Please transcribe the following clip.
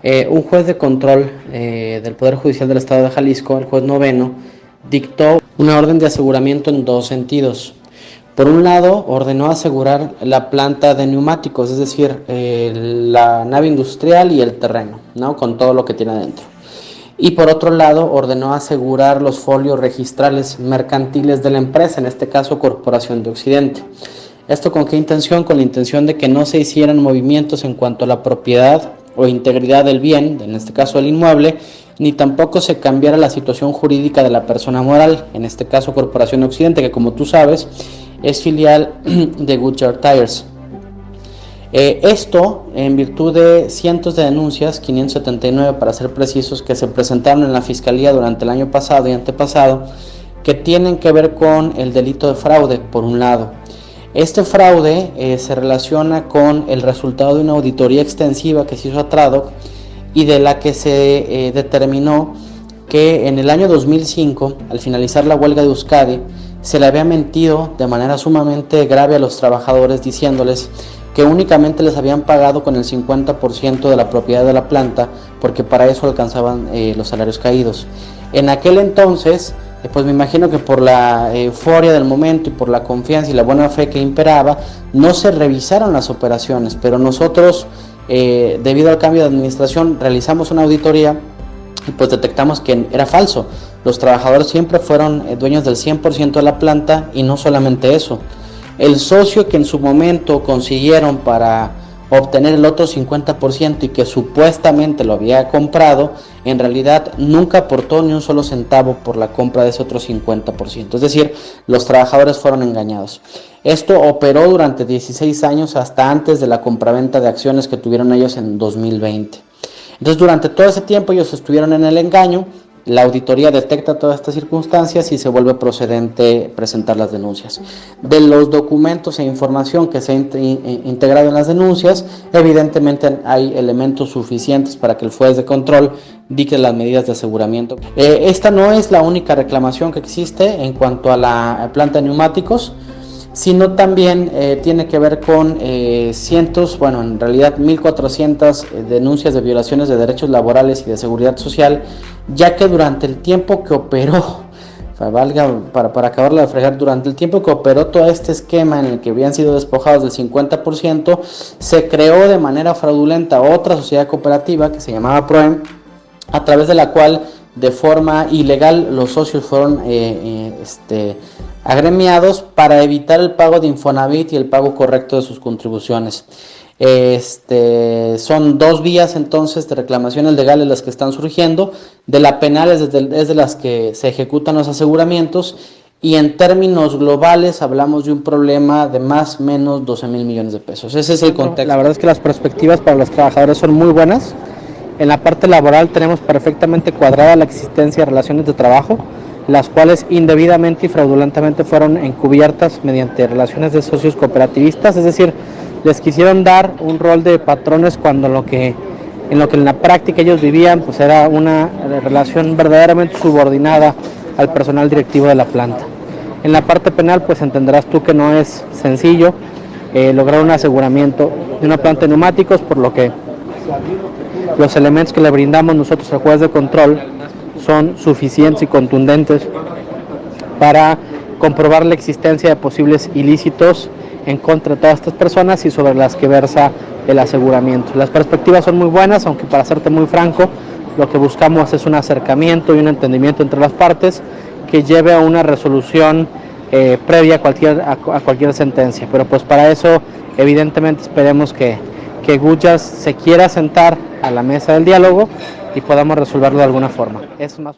Un juez de control del Poder Judicial del Estado de Jalisco, el juez noveno, dictó una orden de aseguramiento en dos sentidos. Por un lado, ordenó asegurar la planta de neumáticos, es decir, la nave industrial y el terreno, ¿no?, con todo lo que tiene adentro. Y por otro lado, ordenó asegurar los folios registrales mercantiles de la empresa, en este caso Corporación de Occidente. ¿Esto con qué intención? Con la intención de que no se hicieran movimientos en cuanto a la propiedad o integridad del bien, en este caso el inmueble, ni tampoco se cambiara la situación jurídica de la persona moral, en este caso Corporación Occidente, que como tú sabes es filial de Goodyear Tires. Esto en virtud de cientos de denuncias, 579 para ser precisos, que se presentaron en la Fiscalía durante el año pasado y antepasado, que tienen que ver con el delito de fraude, por un lado. Este fraude se relaciona con el resultado de una auditoría extensiva que se hizo a Tradoc y de la que se determinó que en el año 2005, al finalizar la huelga de Euskadi, se le había mentido de manera sumamente grave a los trabajadores, diciéndoles que únicamente les habían pagado con el 50% de la propiedad de la planta, porque para eso alcanzaban los salarios caídos. En aquel entonces, pues me imagino que por la euforia del momento y por la confianza y la buena fe que imperaba, no se revisaron las operaciones, pero nosotros, debido al cambio de administración, realizamos una auditoría y pues detectamos que era falso. Los trabajadores siempre fueron dueños del 100% de la planta, y no solamente eso. El socio que en su momento consiguieron para obtener el otro 50% y que supuestamente lo había comprado, en realidad nunca aportó ni un solo centavo por la compra de ese otro 50%. Es decir, los trabajadores fueron engañados. Esto operó durante 16 años, hasta antes de la compraventa de acciones que tuvieron ellos en 2020. Entonces, durante todo ese tiempo ellos estuvieron en el engaño. La auditoría detecta todas estas circunstancias y se vuelve procedente presentar las denuncias. De los documentos e información que se ha integrado en las denuncias, evidentemente hay elementos suficientes para que el juez de control dicte las medidas de aseguramiento. Esta no es la única reclamación que existe en cuanto a la planta de neumáticos, sino también tiene que ver con en realidad 1,400 denuncias de violaciones de derechos laborales y de seguridad social, ya que durante el tiempo que operó, para acabarla de fregar, durante el tiempo que operó todo este esquema en el que habían sido despojados del 50%, se creó de manera fraudulenta otra sociedad cooperativa que se llamaba Proem, a través de la cual de forma ilegal los socios fueron agremiados para evitar el pago de Infonavit y el pago correcto de sus contribuciones. Son dos vías entonces de reclamaciones legales las que están surgiendo. De la penal es de las que se ejecutan los aseguramientos, y en términos globales hablamos de un problema de más o menos 12,000 millones de pesos. Ese es el contexto. La verdad es que las perspectivas para los trabajadores son muy buenas. En la parte laboral tenemos perfectamente cuadrada la existencia de relaciones de trabajo, las cuales indebidamente y fraudulentamente fueron encubiertas mediante relaciones de socios cooperativistas, es decir, les quisieron dar un rol de patrones cuando en lo que en la práctica ellos vivían pues era una relación verdaderamente subordinada al personal directivo de la planta. En la parte penal pues entenderás tú que no es sencillo lograr un aseguramiento de una planta de neumáticos, por lo que los elementos que le brindamos nosotros al juez de control son suficientes y contundentes para comprobar la existencia de posibles ilícitos en contra de todas estas personas y sobre las que versa el aseguramiento. Las perspectivas son muy buenas, aunque para serte muy franco, lo que buscamos es un acercamiento y un entendimiento entre las partes que lleve a una resolución previa a cualquier sentencia. Pero pues para eso evidentemente esperemos que Goodyear se quiera sentar a la mesa del diálogo y podamos resolverlo de alguna forma. Es más